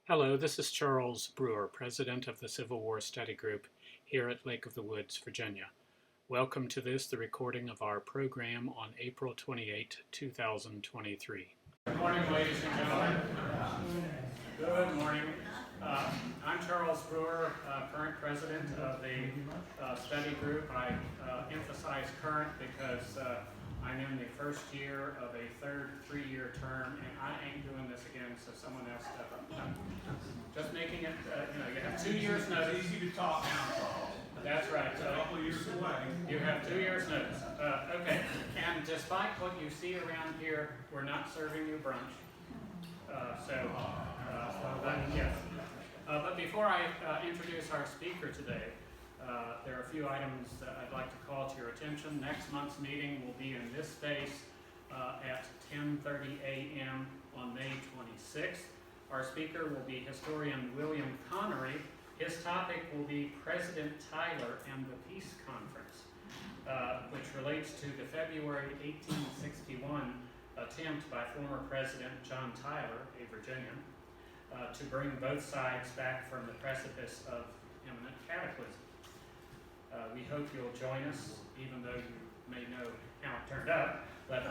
Hello, this is Charles Brewer, President of the Civil War Study Group here at Lake of the Woods, Virginia. Welcome to the recording of our program on April 28, 2023. Good morning, ladies and gentlemen. Good morning. I'm Charles Brewer, current President of the study group. I emphasize current because I'm in the first year of a third three-year term, and I ain't doing this again, so someone else step up. Just making it, you have 2 years notice. It's easy to talk now, Charles. That's right. A couple of years away. You have 2 years notice. Okay, and despite what you see around here, we're not serving you brunch. Yes. But before I introduce our speaker today, there are a few items that I'd like to call to your attention. Next month's meeting will be in this space at 10:30 a.m. on May 26th. Our speaker will be historian William Connery. His topic will be President Tyler and the Peace Conference, which relates to the February 1861 attempt by former President John Tyler, a Virginian, to bring both sides back from the precipice of imminent cataclysm. We hope you'll join us, even though you may know how it turned out. But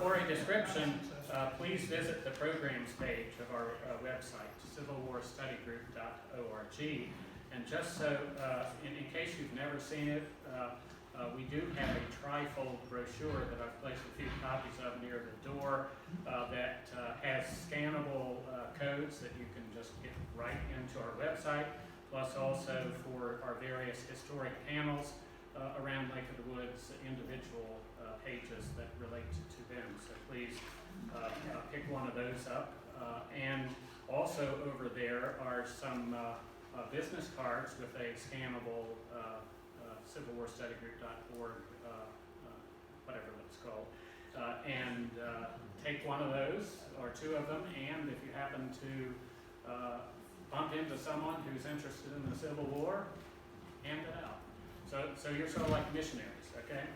for a description, please visit the programs page of our website, civilwarstudygroup.org. And just so, in case you've never seen it, we do have a trifold brochure that I've placed a few copies of near the door that has scannable codes that you can just get right into our website, plus also for our various historic panels around Lake of the Woods, individual pages that relate to them. So please pick one of those up. And also over there are some business cards with a scannable civilwarstudygroup.org, whatever that's called. And take one of those or two of them, and if you happen to bump into someone who's interested in the Civil War, hand it out. So you're sort of like missionaries, okay?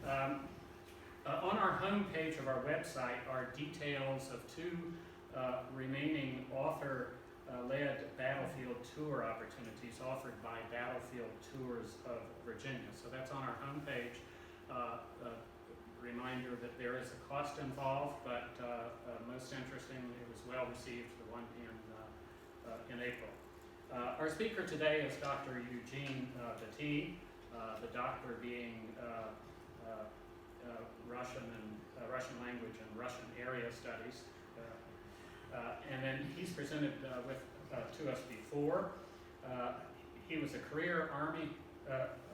On our homepage of our website are details of two remaining author-led battlefield tour opportunities offered by Battlefield Tours of Virginia. So that's on our homepage. Reminder that there is a cost involved, but most interesting, it was well received, the one in April. Our speaker today is Dr. Eugene Betit, the doctor being Russian language and Russian area studies. And then he's presented to us before. He was a career Army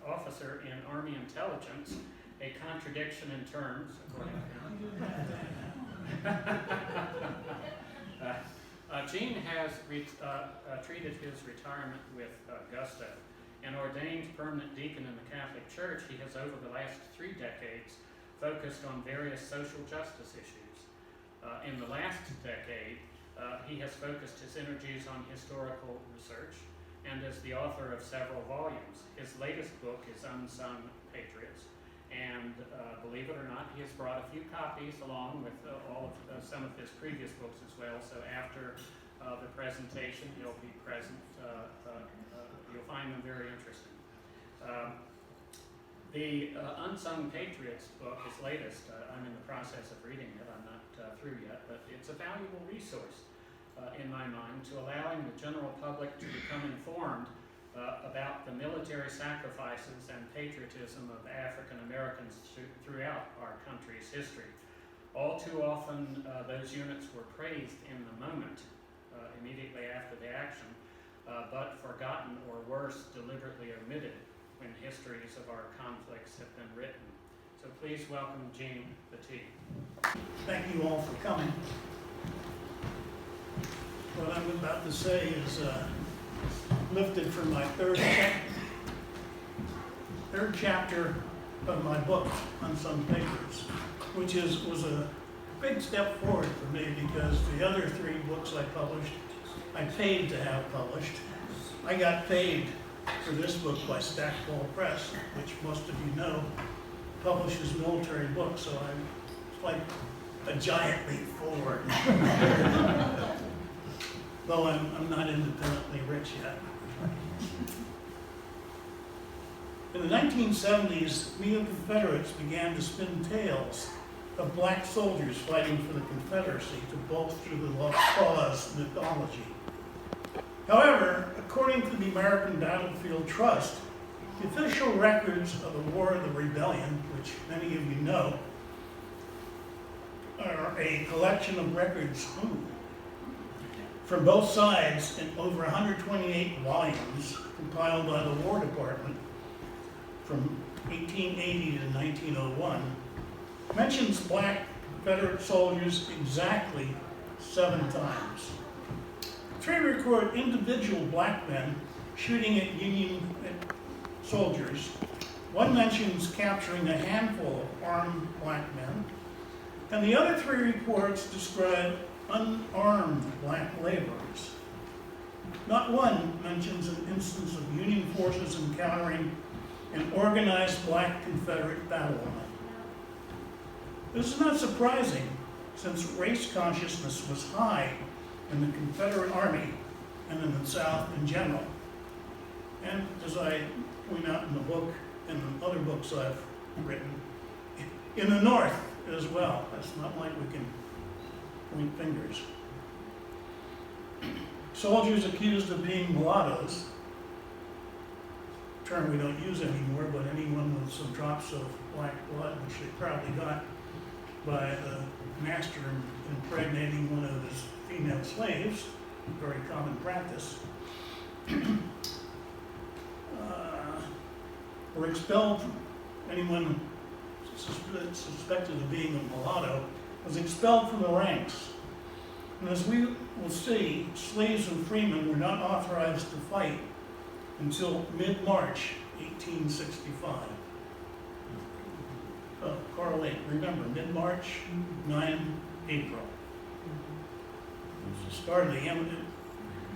officer in Army intelligence, a contradiction in terms, according to him. Gene has treated his retirement with gusto. An ordained permanent deacon in the Catholic Church, he has over the last 3 decades focused on various social justice issues. In the last decade, he has focused his energies on historical research and is the author of several volumes. His latest book is Unsung, Patriots, and believe it or not, he has brought a few copies along with some of his previous books as well. So after the presentation, he'll be present. You'll find them very interesting. The Unsung Patriots book, his latest, I'm in the process of reading it. I'm not through yet, but it's a valuable resource in my mind to allowing the general public to become informed about the military sacrifices and patriotism of African Americans throughout our country's history. All too often, those units were praised in the moment, immediately after the action, but forgotten or worse, deliberately omitted when histories of our conflicts have been written. So please welcome Gene Betit. Thank you all for coming. What I'm about to say is lifted from my third chapter of my book, Unsung Patriots, which was a big step forward for me because the other 3 books I published, I paid to have published. I got paid for this book by Stackpole Press, which most of you know publishes military books, so I'm like a giant leap forward. though I'm not independently rich yet. In the 1970s, neo-Confederates began to spin tales of black soldiers fighting for the Confederacy to bolster the cause mythology. However, according to the American Battlefield Trust, the official records of the War of the Rebellion, which many of you know, are a collection of records from both sides in over 128 volumes compiled by the War Department from 1880 to 1901, mentions black Confederate soldiers exactly 7 times. 3 record individual black men shooting at Union soldiers. 1 mentions capturing a handful of armed black men. And the other 3 reports describe unarmed black laborers. Not one mentions an instance of Union forces encountering an organized black Confederate battle line. This is not surprising, since race consciousness was high in the Confederate Army and in the South in general. And as I point out in the book and in other books I've written, in the North as well. It's not like we can point fingers. Soldiers accused of being mulattoes, a term we don't use anymore, but anyone with some drops of black blood, which they probably got by the master impregnating one of his female slaves, a very common practice, were expelled. Anyone suspected of being a mulatto was expelled from the ranks. And as we will see, slaves and freemen were not authorized to fight until mid-March 1865. Correlate, remember, mid-March, 9 April. It's the start of the end.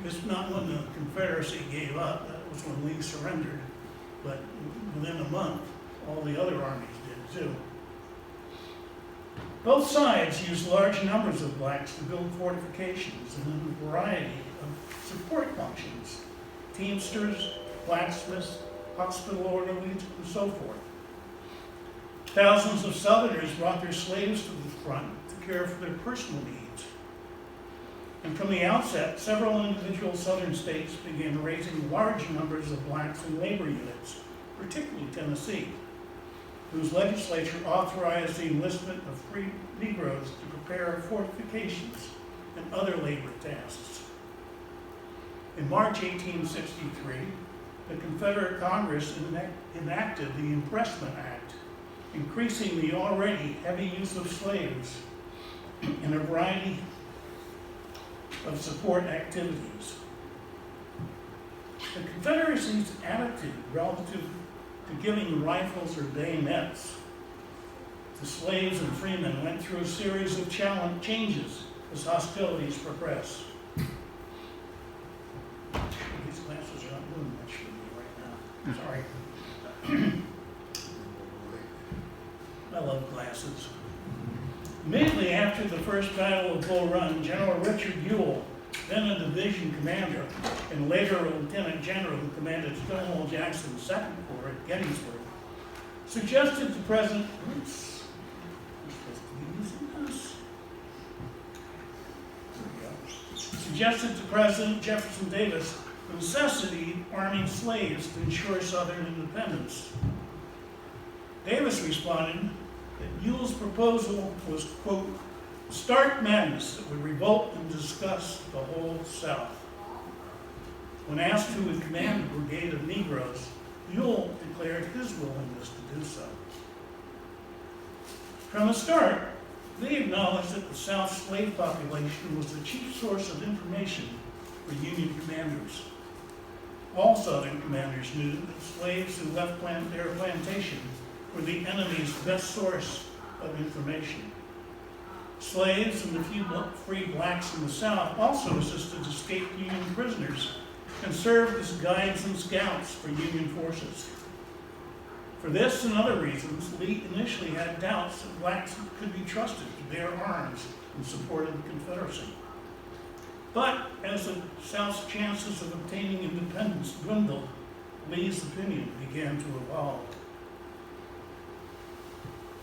It's not when the Confederacy gave up, that was when Lee surrendered, but within a month, all the other armies did too. Both sides used large numbers of blacks to build fortifications and in a variety of support functions: teamsters, blacksmiths, hospital orderlies, and so forth. Thousands of Southerners brought their slaves to the front to care for their personal needs. And from the outset, several individual Southern states began raising large numbers of blacks in labor units, particularly Tennessee, whose legislature authorized the enlistment of free Negroes to prepare fortifications and other labor tasks. In March 1863, the Confederate Congress enacted the Impressment Act, increasing the already heavy use of slaves in a variety of support activities. The Confederacy's attitude relative to giving rifles or bayonets to slaves and freemen went through a series of changes as hostilities progressed. These glasses are not doing much for me right now. Sorry. I love glasses. Immediately after the First Battle of Bull Run, General Richard Ewell, then a division commander and later a lieutenant general who commanded Stonewall Jackson's Second Corps at Gettysburg, suggested to President Jefferson Davis the necessity of arming slaves to ensure Southern independence. Davis responded that Ewell's proposal was, quote, stark madness that would revolt and disgust the whole South. When asked who would command a brigade of Negroes, Ewell declared his willingness to do so. From the start, they acknowledged that the South's slave population was the chief source of information for Union commanders. All Southern commanders knew that slaves who left their plantation were the enemy's best source of information. Slaves and the few free blacks in the South also assisted escaped Union prisoners and served as guides and scouts for Union forces. For this and other reasons, Lee initially had doubts that blacks could be trusted to bear arms in support of the Confederacy. But as the South's chances of obtaining independence dwindled, Lee's opinion began to evolve.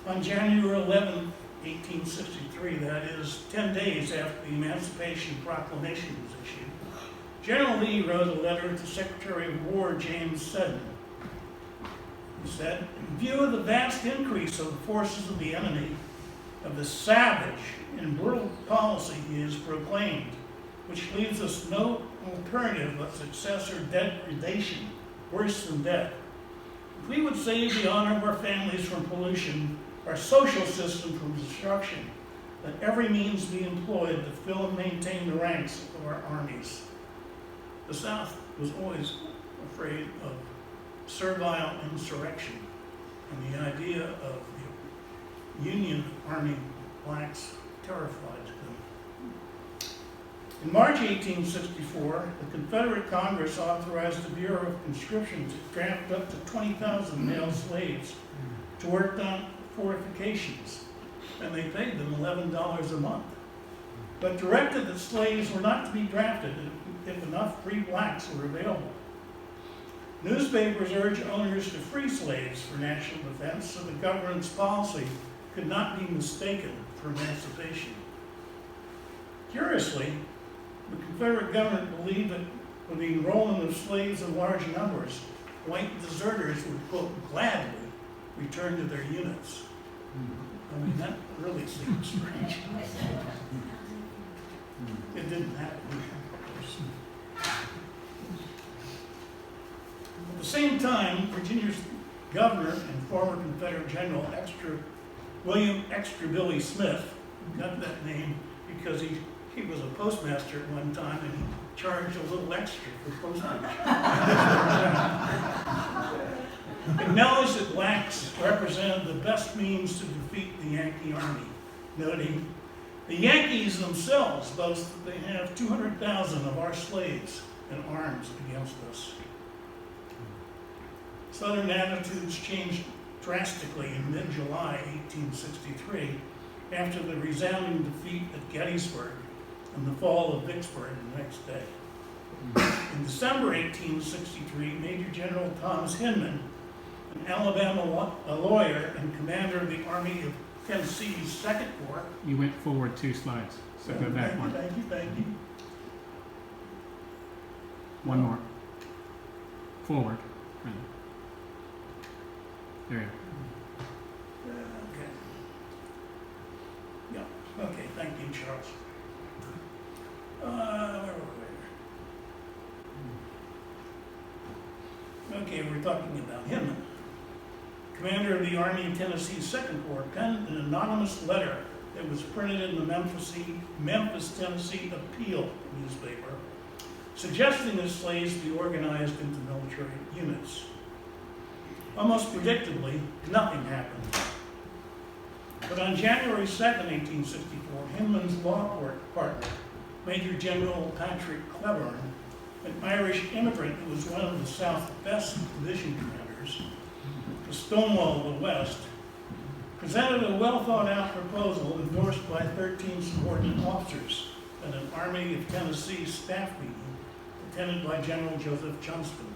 On January 11, 1863, that is 10 days after the Emancipation Proclamation was issued, General Lee wrote a letter to Secretary of War James Seddon. He said, "In view of the vast increase of the forces of the enemy, of the savage and brutal policy he has proclaimed, which leaves us no alternative but success or degradation, worse than death. If we would save the honor of our families from pollution, our social system from destruction, let every means be employed to fill and maintain the ranks of our armies." The South was always afraid of servile insurrection, and the idea of the Union arming blacks terrified them. In March 1864, the Confederate Congress authorized the Bureau of Conscription to draft up to 20,000 male slaves to work on fortifications, and they paid them $11 a month, but directed that slaves were not to be drafted if enough free blacks were available. Newspapers urged owners to free slaves for national defense, so the government's policy could not be mistaken for emancipation. Curiously, the Confederate government believed that with the enrollment of slaves in large numbers, white deserters would, quote, gladly return to their units. I mean, that really seems strange. It didn't happen. At the same time, Virginia's governor and former Confederate General William Extra Billy Smith got that name because he was a postmaster at one time and he charged a little extra for postage. Acknowledged that blacks represented the best means to defeat the Yankee army, noting, "The Yankees themselves boast that they have 200,000 of our slaves in arms against us." Southern attitudes changed drastically in mid-July 1863 after the resounding defeat at Gettysburg and the fall of Vicksburg the next day. In December 1863, Major General Thomas Hinman, an Alabama lawyer and commander of the Army of Tennessee's Second Corps. You went forward 2 slides, so go back one. Thank you. One more. Forward. Rather. There you go. Okay. Yeah. Okay. Thank you, Charles. Where were we? Okay, we're talking about Hinman. Commander of the Army of Tennessee's Second Corps penned an anonymous letter that was printed in the Memphis, Tennessee Appeal newspaper, suggesting that slaves be organized into military units. Almost predictably, nothing happened. But on January 2nd, 1864, Hinman's law partner, Major General Patrick Cleburne, an Irish immigrant who was one of the South's best division commanders, the Stonewall of the West, presented a well-thought-out proposal endorsed by 13 subordinate officers at an Army of Tennessee staff meeting attended by General Joseph Johnston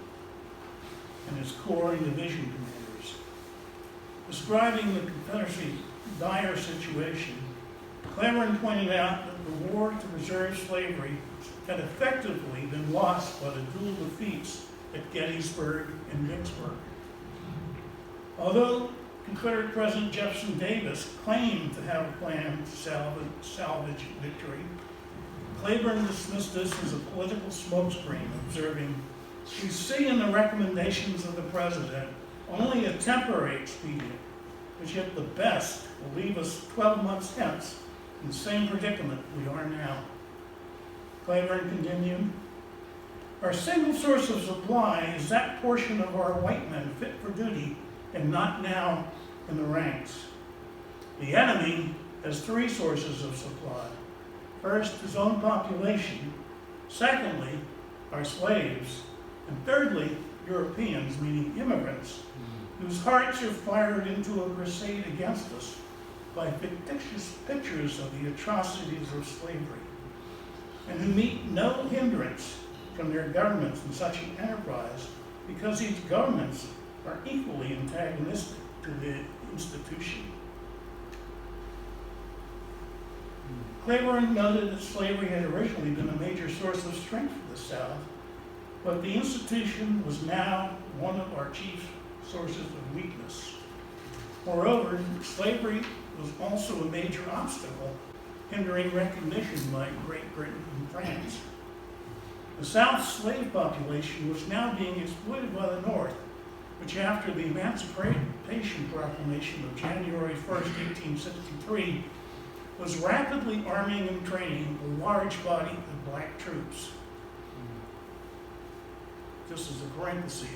and his corps and division commanders. Describing the Confederacy's dire situation, Cleburne pointed out that the war to preserve slavery had effectively been lost by the dual defeats at Gettysburg and Vicksburg. Although Confederate President Jefferson Davis claimed to have a plan to salvage victory, Cleburne dismissed this as a political smokescreen, observing, "We see in the recommendations of the President only a temporary expedient, which at the best will leave us 12 months hence in the same predicament we are now." Cleburne continued, "Our single source of supply is that portion of our white men fit for duty and not now in the ranks. The enemy has 3 sources of supply. First, his own population. Secondly, our slaves. And thirdly, Europeans, meaning immigrants, whose hearts are fired into a crusade against us by fictitious pictures of the atrocities of slavery. and who meet no hindrance from their governments in such an enterprise, because these governments are equally antagonistic to the institution. Cleburne noted that slavery had originally been a major source of strength for the South, but the institution was now one of our chief sources of weakness. Moreover, slavery was also a major obstacle hindering recognition by Great Britain and France. The South's slave population was now being exploited by the North, which after the Emancipation Proclamation of January 1st, 1863, was rapidly arming and training a large body of black troops. Just as a parenthesis,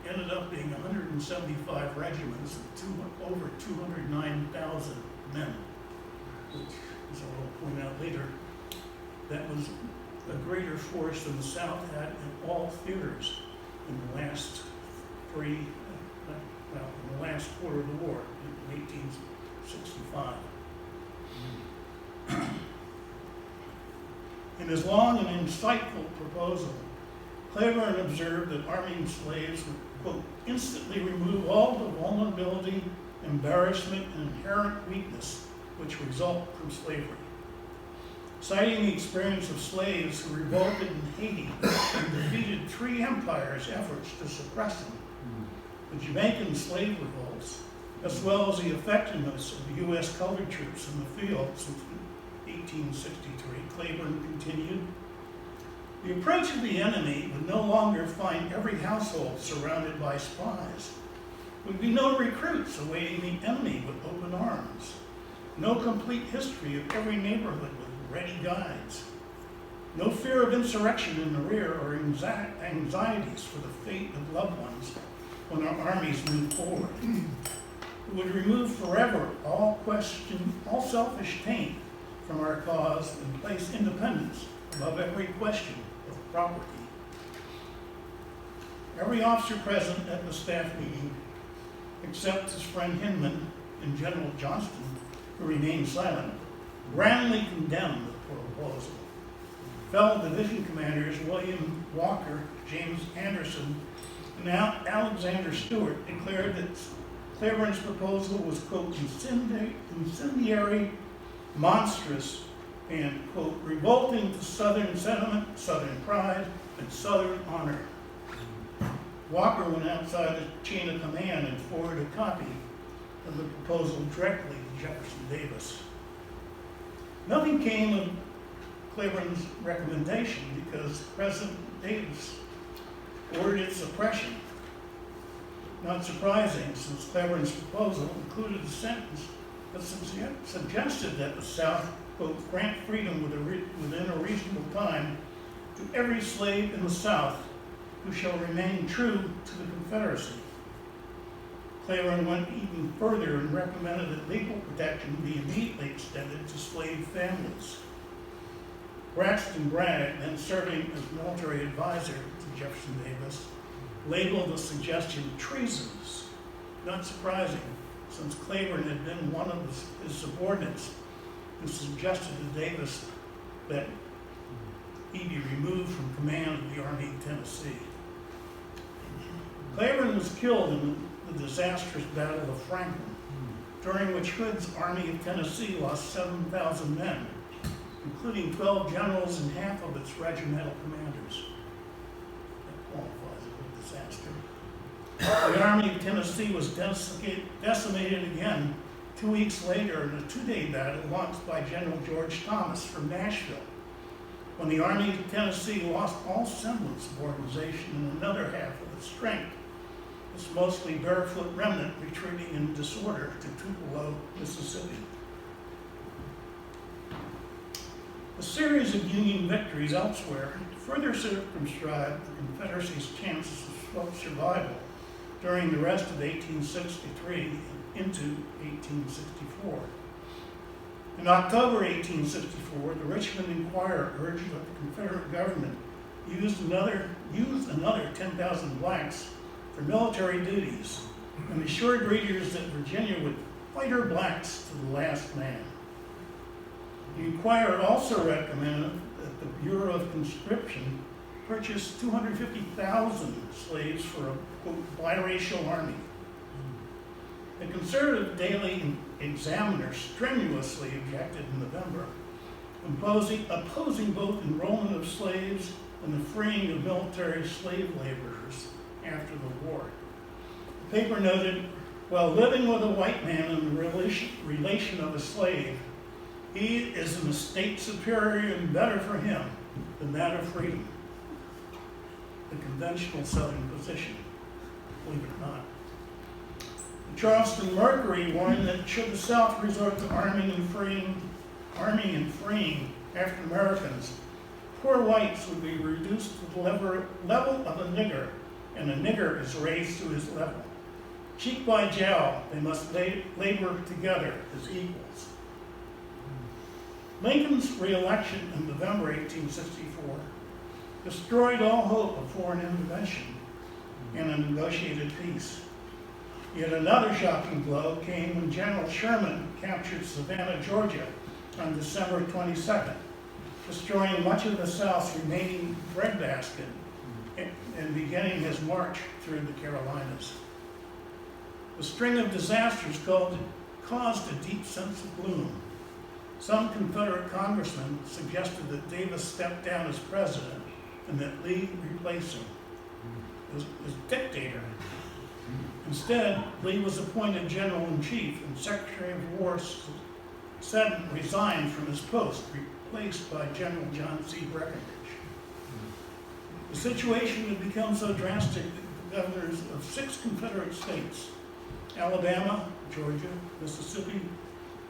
ended up being 175 regiments and over 209,000 men, which, as I will point out later, that was a greater force than the South had in all theaters in the last in the last quarter of the war, in 1865. In his long and insightful proposal, Cleburne observed that arming slaves would, quote, instantly remove all the vulnerability, embarrassment, and inherent weakness which result from slavery. Citing the experience of slaves who revolted in Haiti and defeated 3 empires' efforts to suppress them, the Jamaican slave revolts, as well as the effectiveness of the U.S. colored troops in the field since 1863, Cleburne continued, the approach of the enemy would no longer find every household surrounded by spies. There would be no recruits awaiting the enemy with open arms, no complete history of every neighborhood with ready guides, no fear of insurrection in the rear or anxieties for the fate of loved ones when our armies move forward. It would remove forever all selfish taint from our cause and place independence above every question of property. Every officer present at the staff meeting, except his friend Hinman and General Johnston, who remained silent, roundly condemned the proposal. Fellow division commanders William Walker, James Anderson, and Alexander Stewart declared that Cleburne's proposal was, quote, incendiary, monstrous, and, quote, revolting to Southern sentiment, Southern pride, and Southern honor. Walker went outside the chain of command and forwarded a copy of the proposal directly to Jefferson Davis. Nothing came of Cleburne's recommendation because President Davis ordered its suppression. Not surprising, since Cleburne's proposal included a sentence that suggested that the South, quote, grant freedom within a reasonable time to every slave in the South who shall remain true to the Confederacy. Cleburne went even further and recommended that legal protection be immediately extended to slave families. Braxton Bragg, then serving as military advisor to Jefferson Davis, labeled the suggestion treasonous. Not surprising, since Cleburne had been one of his subordinates who suggested to Davis that he be removed from command of the Army of Tennessee. Cleburne was killed in the disastrous Battle of Franklin, during which Hood's Army of Tennessee lost 7,000 men, including 12 generals and half of its regimental commanders. That qualifies as a disaster. The Army of Tennessee was decimated again 2 weeks later in a 2-day battle launched by General George Thomas from Nashville, when the Army of Tennessee lost all semblance of organization and another half of its strength. This mostly barefoot remnant retreating in disorder to Tupelo, Mississippi. A series of Union victories elsewhere further circumscribed the Confederacy's chances of survival during the rest of 1863 and into 1864. In October 1864, the Richmond Enquirer urged that the Confederate government use another 10,000 blacks for military duties, and assured readers that Virginia would fight her blacks to the last man. The Enquirer also recommended that the Bureau of Conscription purchased 250,000 slaves for a, quote, biracial army. The conservative Daily Examiner strenuously objected in November, opposing both enrollment of slaves and the freeing of military slave laborers after the war. The paper noted, while living with a white man in the relation of a slave, he is an estate superior and better for him than that of freedom. The conventional Southern position, believe it or not. The Charleston Mercury warned that should the South resort to arming and freeing African Americans, poor whites would be reduced to the level of a nigger, and a nigger is raised to his level. Cheek by jowl, they must labor together as equals. Lincoln's re-election in November 1864 destroyed all hope of foreign intervention and a negotiated peace. Yet another shocking blow came when General Sherman captured Savannah, Georgia on December 22nd, destroying much of the South's remaining breadbasket and beginning his march through the Carolinas. The string of disasters caused a deep sense of gloom. Some Confederate congressmen suggested that Davis step down as president and that Lee replace him as dictator. Instead, Lee was appointed general-in-chief, and Secretary of War Seddon resigned from his post, replaced by General John C. Breckinridge. The situation had become so drastic that the governors of 6 Confederate states, Alabama, Georgia, Mississippi,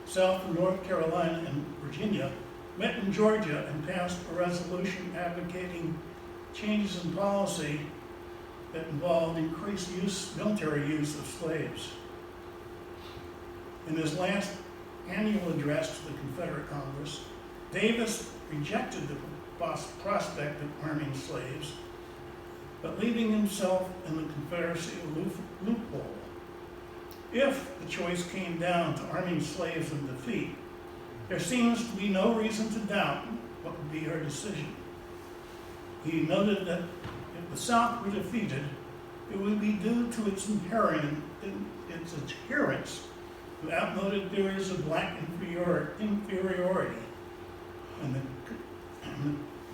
South and North Carolina, and Virginia, met in Georgia and passed a resolution advocating changes in policy that involved increased military use of slaves. In his last annual address to the Confederate Congress, Davis rejected the prospect of arming slaves, but leaving himself in the Confederacy a loophole. If the choice came down to arming slaves in defeat, there seems to be no reason to doubt what would be our decision. He noted that if the South were defeated, it would be due to its adherence to outmoded theories of black inferiority, and the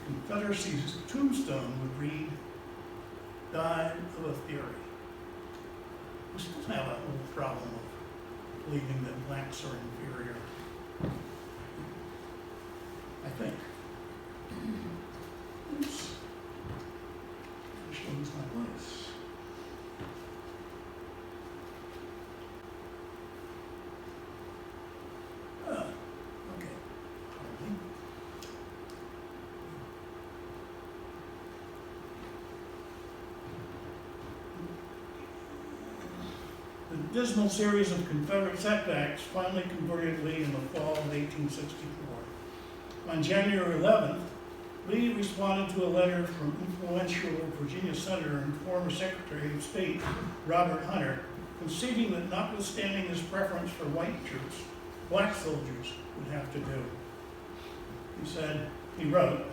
Confederacy's tombstone would read, "Died of a theory." We still have a little problem of believing that blacks are inferior, I think. Oops. Which one's my place? Okay. Pardon me. The dismal series of Confederate setbacks finally converted Lee in the fall of 1864. On January 11th, Lee responded to a letter from influential Virginia Senator and former Secretary of State Robert Hunter, conceding that notwithstanding his preference for white troops, black soldiers would have to do. He wrote,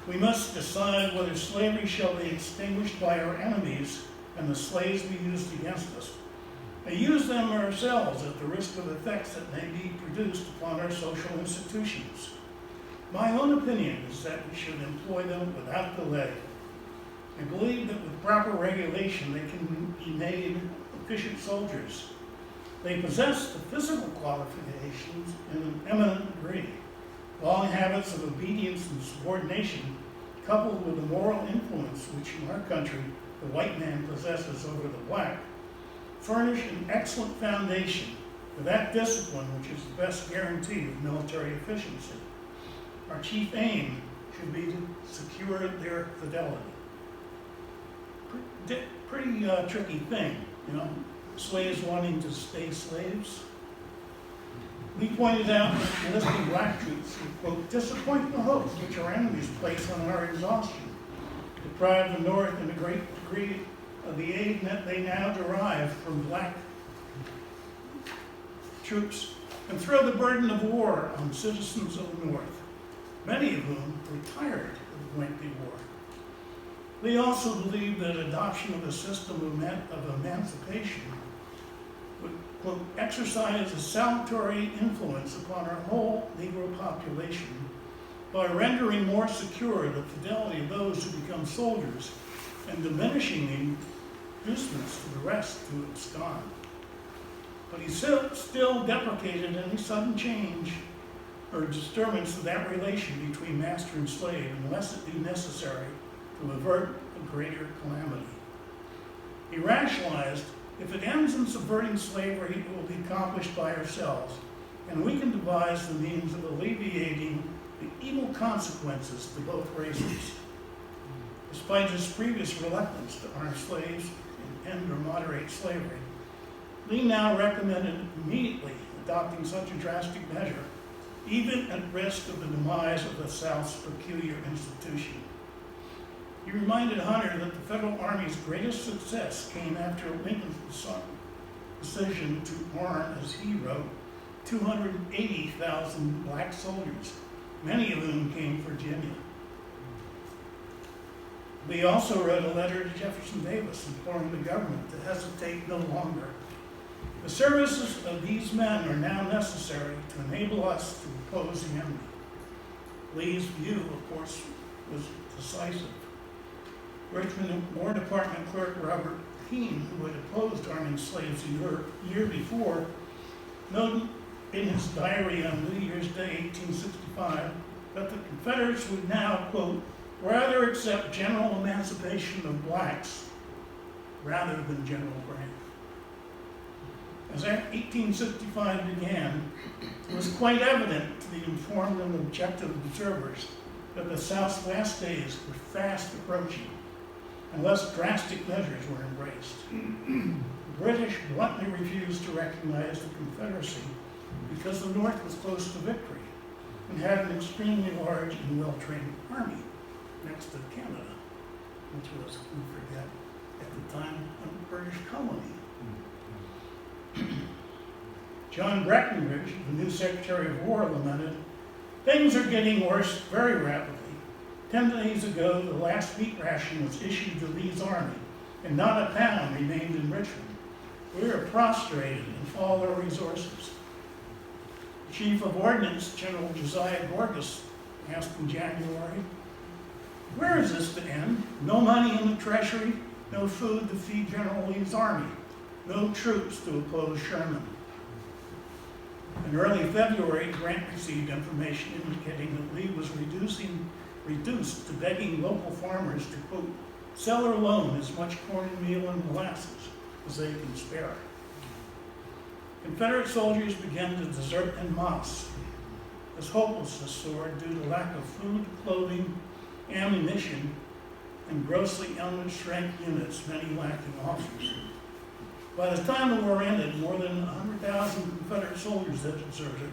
"We must decide whether slavery shall be extinguished by our enemies and the slaves be used against us, and use them ourselves at the risk of effects that may be produced upon our social institutions. My own opinion is that we should employ them without delay. I believe that with proper regulation they can be made efficient soldiers. They possess the physical qualifications in an eminent degree. Long habits of obedience and subordination, coupled with the moral influence which in our country the white man possesses over the black, furnish an excellent foundation for that discipline which is the best guarantee of military efficiency. Our chief aim should be to secure their fidelity." Pretty tricky thing, you know, slaves wanting to stay slaves. We pointed out that enlisting black troops would, quote, "disappoint the hopes which our enemies place on our exhaustion, deprive the North in a great degree of the aid that they now derive from black troops, and throw the burden of war on citizens of the North. many of whom were tired of the lengthy war. Lee also believed that adoption of a system of emancipation would, quote, exercise a salutary influence upon our whole Negro population by rendering more secure the fidelity of those who become soldiers and diminishing the inducements for the rest to abscond. But he still deprecated any sudden change or disturbance of that relation between master and slave unless it be necessary to avert a greater calamity. He rationalized, if it ends in subverting slavery, it will be accomplished by ourselves, and we can devise the means of alleviating the evil consequences to both races. Despite his previous reluctance to arm slaves and end or moderate slavery, Lee now recommended immediately adopting such a drastic measure, even at risk of the demise of the South's peculiar institution. He reminded Hunter that the Federal Army's greatest success came after Lincoln's decision to arm, as he wrote, 280,000 black soldiers, many of whom came from Virginia. Lee also wrote a letter to Jefferson Davis imploring the government to hesitate no longer. The services of these men are now necessary to enable us to oppose the enemy. Lee's view, of course, was decisive. Richmond War Department clerk Robert Keene, who had opposed arming slaves a year before, noted in his diary on New Year's Day, 1865, that the Confederates would now, quote, rather accept general emancipation of blacks rather than General Bragg. As 1865 began, it was quite evident to the informed and objective observers that the South's last days were fast approaching, unless drastic measures were embraced. The British bluntly refused to recognize the Confederacy because the North was close to victory and had an extremely large and well-trained army next to Canada, which was, we forget, at the time a British colony. John Breckinridge, the new Secretary of War, lamented, "Things are getting worse very rapidly. 10 days ago, the last meat ration was issued to Lee's army, and not a pound remained in Richmond. We are prostrated in all our resources." The Chief of Ordnance, General Josiah Gorgas, asked in January, "Where is this to end? No money in the treasury, no food to feed General Lee's army, no troops to oppose Sherman." In early February, Grant received information indicating that Lee was reduced to begging local farmers to, quote, sell or loan as much corn and meal and molasses as they can spare. Confederate soldiers began to desert en masse as hopelessness soared due to lack of food, clothing, ammunition, and grossly understrength units, many lacking officers. By the time the war ended, more than 100,000 Confederate soldiers had deserted,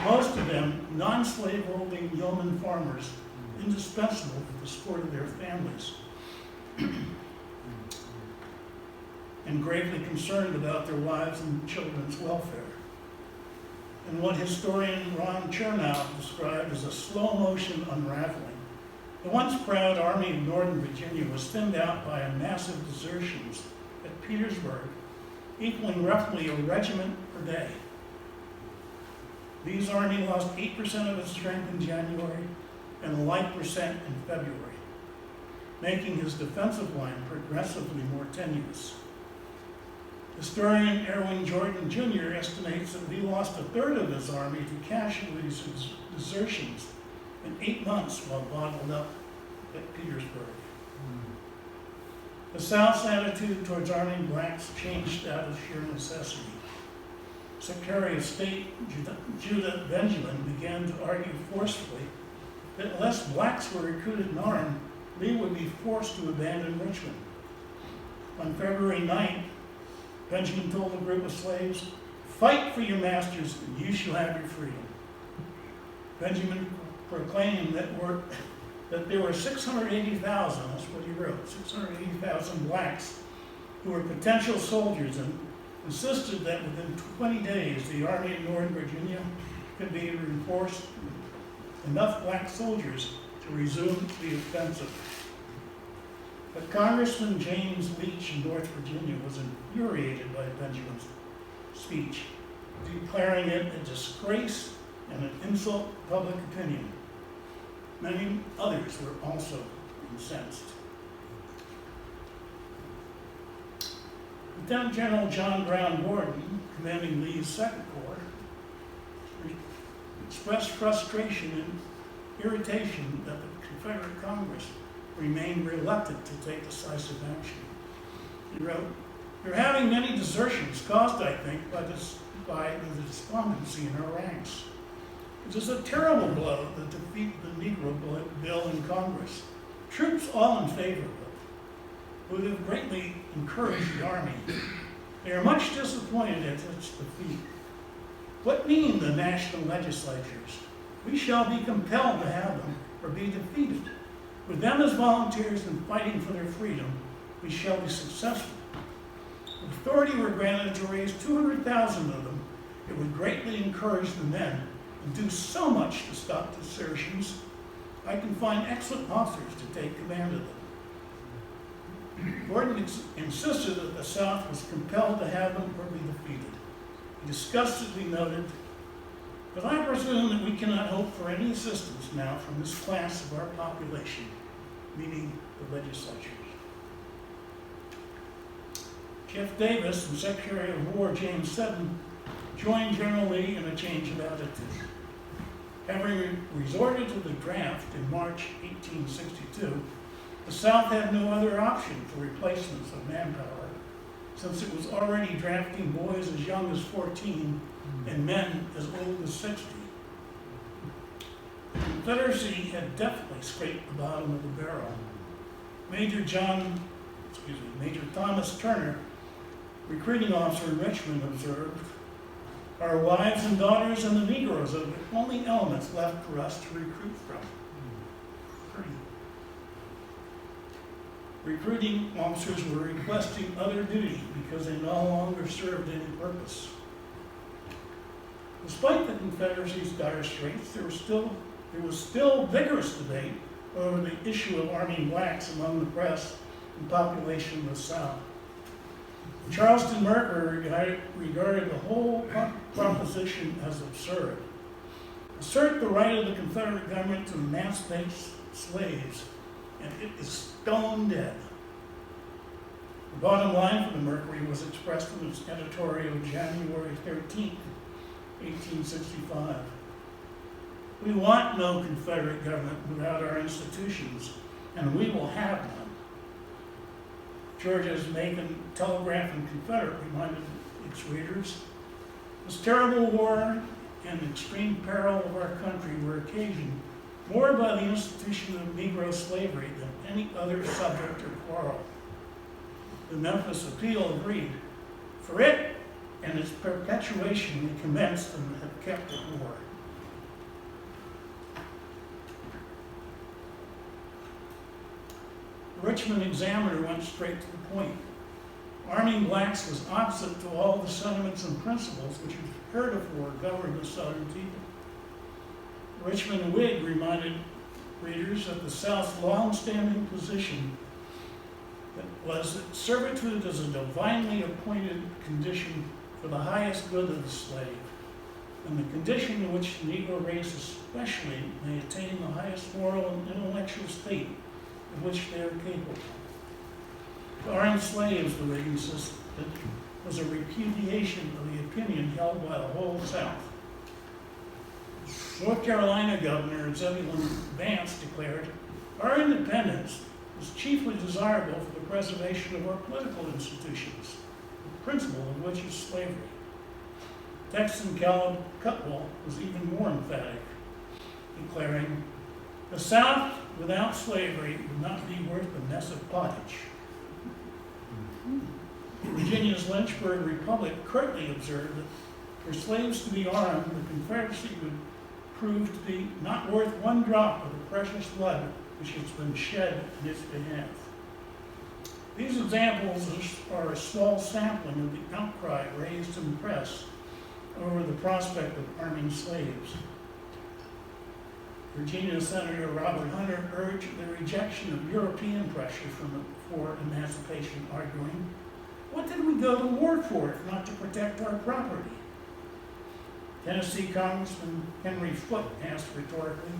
most of them non-slave-holding yeoman farmers, indispensable for the support of their families, and gravely concerned about their wives' and children's welfare. And what historian Ron Chernow described as a slow-motion unraveling. The once proud Army of Northern Virginia was thinned out by a massive desertions at Petersburg, equaling roughly a regiment per day. Lee's army lost 8% of its strength in January and a like percent in February, making his defensive line progressively more tenuous. Historian Erwin Jordan Jr. estimates that Lee lost a third of his army to casualties and desertions in 8 months while bottled up at Petersburg. The South's attitude towards arming blacks changed out of sheer necessity. Secretary of State Judah Benjamin began to argue forcefully that unless blacks were recruited and armed, Lee would be forced to abandon Richmond. On February 9th, Benjamin told a group of slaves, "Fight for your masters and you shall have your freedom." Benjamin proclaimed that there were 680,000, that's what he wrote, 680,000 blacks who were potential soldiers, and insisted that within 20 days the Army of Northern Virginia could be reinforced enough black soldiers to resume the offensive. But Congressman James Leach in North Virginia was infuriated by Benjamin's speech, declaring it a disgrace and an insult to public opinion. Many others were also incensed. Lieutenant General John Brown Gordon, commanding Lee's Second Corps, expressed frustration and irritation that the Confederate Congress remained reluctant to take decisive action. He wrote, "You're having many desertions caused, I think, by the despondency in our ranks. It is a terrible blow that defeat the Negro bill in Congress. Troops all in favor of it would have greatly encouraged the Army. They are much disappointed at its defeat. What mean the national legislatures? We shall be compelled to have them or be defeated. With them as volunteers in fighting for their freedom, we shall be successful. If authority were granted to raise 200,000 of them, it would greatly encourage the men and do so much to stop desertions. I can find excellent officers to take command of them." Gordon insisted that the South was compelled to have them or be defeated. He disgustedly noted, "But I presume that we cannot hope for any assistance now from this class of our population," meaning the legislatures. Jeff Davis and Secretary of War James Seddon joined General Lee in a change of attitude. Having resorted to the draft in March 1862, the South had no other option for replacements of manpower, since it was already drafting boys as young as 14 and men as old as 60. The Confederacy had definitely scraped the bottom of the barrel. Major Thomas Turner, recruiting officer in Richmond, observed, "Our wives and daughters and the Negroes are the only elements left for us to recruit from." Pretty. Recruiting officers were requesting other duty because they no longer served any purpose. Despite the Confederacy's dire straits, there was still vigorous debate over the issue of arming blacks among the press and population of the South. Charleston Mercury regarded the whole proposition as absurd. Assert the right of the Confederate government to emancipate slaves, and it is stone dead. The bottom line for the Mercury was expressed in its editorial of January 13, 1865. "We want no Confederate government without our institutions, and we will have none." Georgia's Macon Telegraph and Confederate reminded its readers, "This terrible war and extreme peril of our country were occasioned more by the institution of Negro slavery than any other subject or quarrel." The Memphis Appeal agreed. For it and its perpetuation we commenced and have kept at war. The Richmond Examiner went straight to the point. Arming blacks was opposite to all the sentiments and principles which had heretofore governed the Southern people. The Richmond Whig reminded readers of the South's long-standing position that was that servitude is a divinely appointed condition for the highest good of the slave, and the condition in which the Negro race especially may attain the highest moral and intellectual state of which they are capable. To arm slaves, the Whig insisted, was a repudiation of the opinion held by the whole South. North Carolina Governor Zebulon Vance declared, "Our independence is chiefly desirable for the preservation of our political institutions, the principle of which is slavery." Texan Caleb Cutwell was even more emphatic, declaring, "The South without slavery would not be worth a mess of pottage." Virginia's Lynchburg Republic curtly observed that for slaves to be armed, the Confederacy would prove to be not worth one drop of the precious blood which has been shed in its behalf. These examples are a small sampling of the outcry raised in the press over the prospect of arming slaves. Virginia Senator Robert Hunter urged the rejection of European pressure for emancipation, arguing, "What did we go to war for if not to protect our property?" Tennessee Congressman Henry Foote asked rhetorically,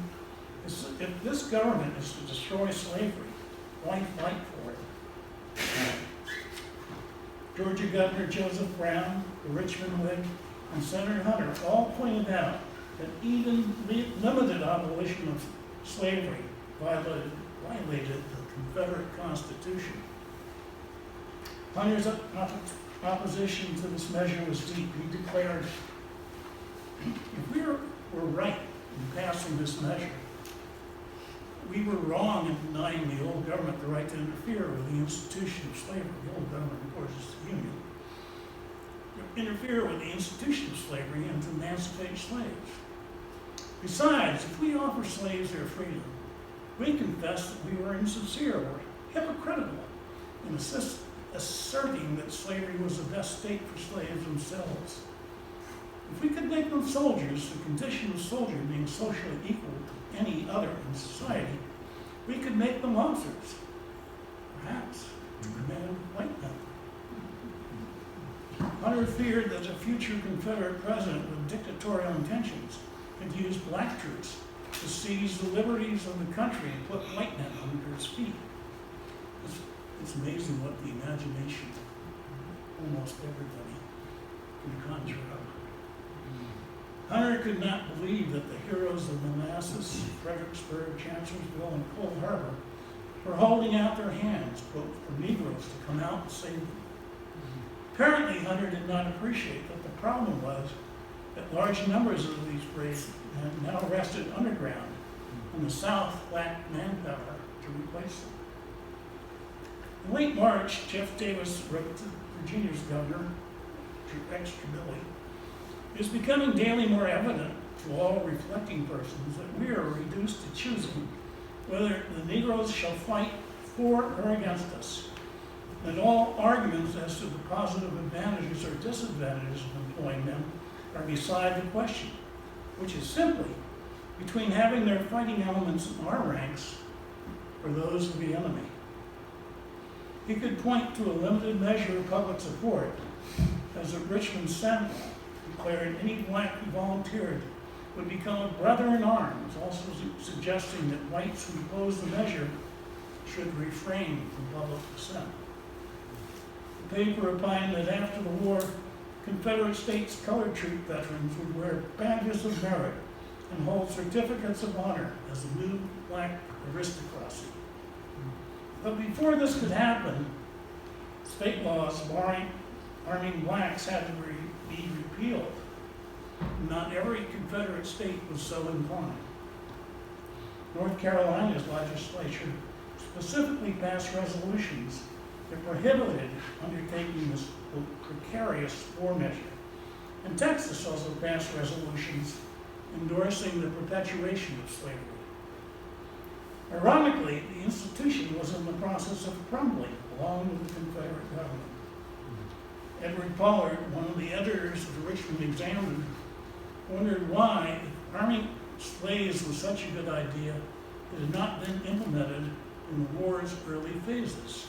"If this government is to destroy slavery, why fight for it?" Georgia Governor Joseph Brown, the Richmond Whig, and Senator Hunter all pointed out that even limited abolition of slavery violated the Confederate Constitution. Hunter's opposition to this measure was deep. He declared, "If we were right in passing this measure, we were wrong in denying the old government the right to interfere with the institution of slavery." The old government, of course, is the Union. Interfere with the institution of slavery and to emancipate slaves. Besides, if we offer slaves their freedom, we confess that we were insincere or hypocritical in asserting that slavery was the best state for slaves themselves. If we could make them soldiers, the condition of soldier being socially equal to any other in society, we could make them officers, perhaps to command white men. Hunter feared that a future Confederate president with dictatorial intentions could use black troops to seize the liberties of the country and put white men under his feet. It's amazing what the imagination of almost everybody can conjure up. Hunter could not believe that the heroes of Manassas, Fredericksburg, Chancellorsville, and Cold Harbor were holding out their hands, quote, for Negroes to come out and save them. Apparently, Hunter did not appreciate that the problem was that large numbers of these brave men now rested underground, and the South lacked manpower to replace them. In late March, Jeff Davis wrote to Virginia's governor, ex-Tribili, "It is becoming daily more evident to all reflecting persons that we are reduced to choosing whether the Negroes shall fight for or against us, and all arguments as to the positive advantages or disadvantages of employing them are beside the question, which is simply between having their fighting elements in our ranks or those of the enemy." He could point to a limited measure of public support, as the Richmond Senate declared any black who volunteered would become a brother in arms, also suggesting that whites who opposed the measure should refrain from public dissent. The paper opined that after the war, Confederate States colored troop veterans would wear badges of merit and hold certificates of honor as the new black aristocracy. But before this could happen, state laws arming blacks had to be repealed. Not every Confederate state was so inclined. North Carolina's legislature specifically passed resolutions that prohibited undertaking this precarious war measure. And Texas also passed resolutions endorsing the perpetuation of slavery. Ironically, the institution was in the process of crumbling along with the Confederate government. Edward Pollard, one of the editors of the Richmond Examiner, wondered why, if arming slaves was such a good idea, it had not been implemented in the war's early phases,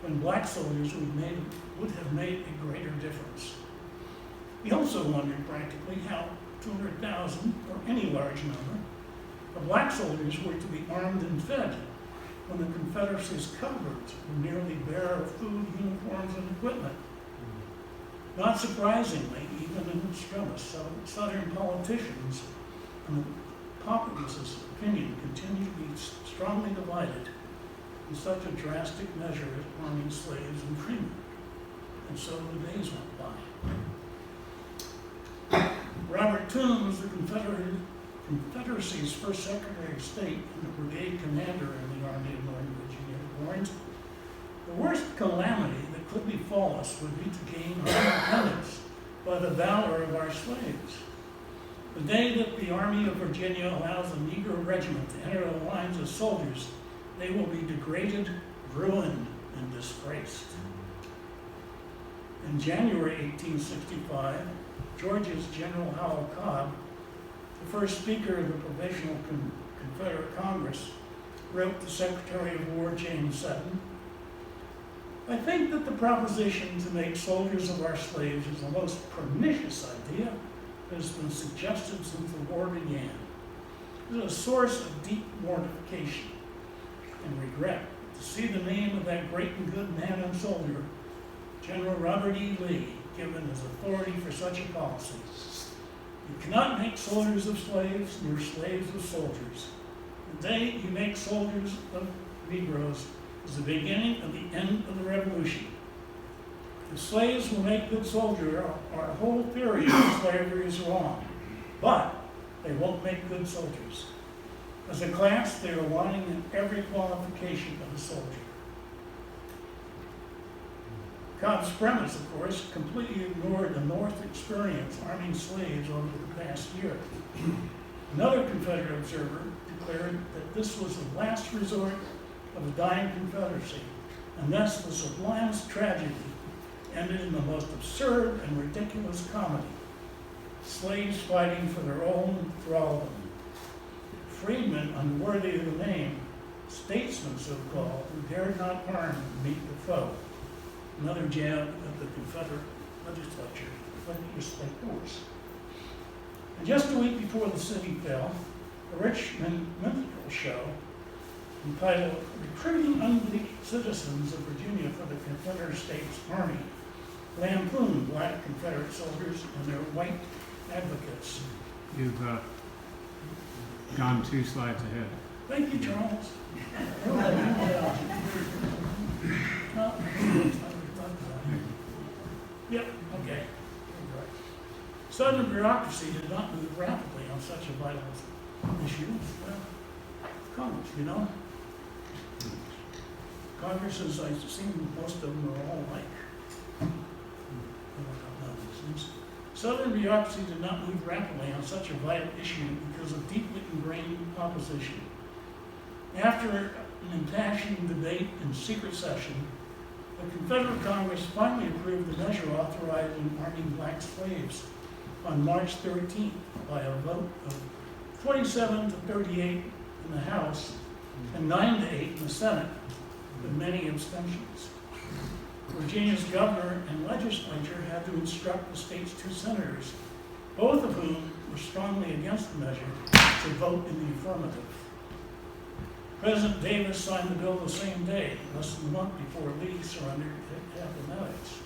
when black soldiers would have made a greater difference. He also wondered practically how 200,000, or any large number, of black soldiers were to be armed and fed when the Confederacy's cupboards were nearly bare of food, uniforms, and equipment. Not surprisingly, even in extremis, Southern politicians and the populace's opinion continued to be strongly divided in such a drastic measure as arming slaves and freemen. And so the days went by. Robert Toone was the Confederacy's first Secretary of State and the brigade commander in the Army of Northern Virginia, warned, "The worst calamity that could befall us would be to gain our independence by the valor of our slaves. The day that the Army of Virginia allows a Negro regiment to enter the lines of soldiers, they will be degraded, ruined, and disgraced." In January 1865, Georgia's General Howell Cobb, the first Speaker of the Provisional Confederate Congress, wrote to Secretary of War James Seton, "I think that the proposition to make soldiers of our slaves is the most pernicious idea that has been suggested since the war began. It is a source of deep mortification and regret to see the name of that great and good man and soldier, General Robert E. Lee, given as authority for such a policy. You cannot make soldiers of slaves, nor slaves of soldiers. The day you make soldiers of Negroes is the beginning of the end of the revolution. If slaves will make good soldiers, our whole theory of slavery is wrong, but they won't make good soldiers. As a class, they are wanting in every qualification of a soldier." Cobb's premise, of course, completely ignored the North experience arming slaves over the past year. Another Confederate observer declared that this was the last resort of the dying Confederacy, and thus the sublimest tragedy ended in the most absurd and ridiculous comedy. Slaves fighting for their own thraldom. Freedmen unworthy of the name, statesmen so-called, who dared not arm and meet the foe. Another jab at the Confederate legislature, legislators. And just a week before the city fell, a Richmond minstrel show entitled "Recruiting Unbleak Citizens of Virginia for the Confederate States Army" lampooned black Confederate soldiers and their white advocates. You've gone 2 slides ahead. Thank you, Charles. Yep, okay. Southern bureaucracy did not move rapidly on such a vital issue. Well, Congress, you know. Congresses, I've seen most of them are all like. Southern bureaucracy did not move rapidly on such a vital issue because of deeply ingrained opposition. After an impassioned debate in secret session, the Confederate Congress finally approved the measure authorizing arming black slaves on March 13th by a vote of 27 to 38 in the House and 9 to 8 in the Senate, with many abstentions. Virginia's governor and legislature had to instruct the state's 2 senators, both of whom were strongly against the measure, to vote in the affirmative. President Davis signed the bill the same day, less than a month before Lee surrendered at Appomattox.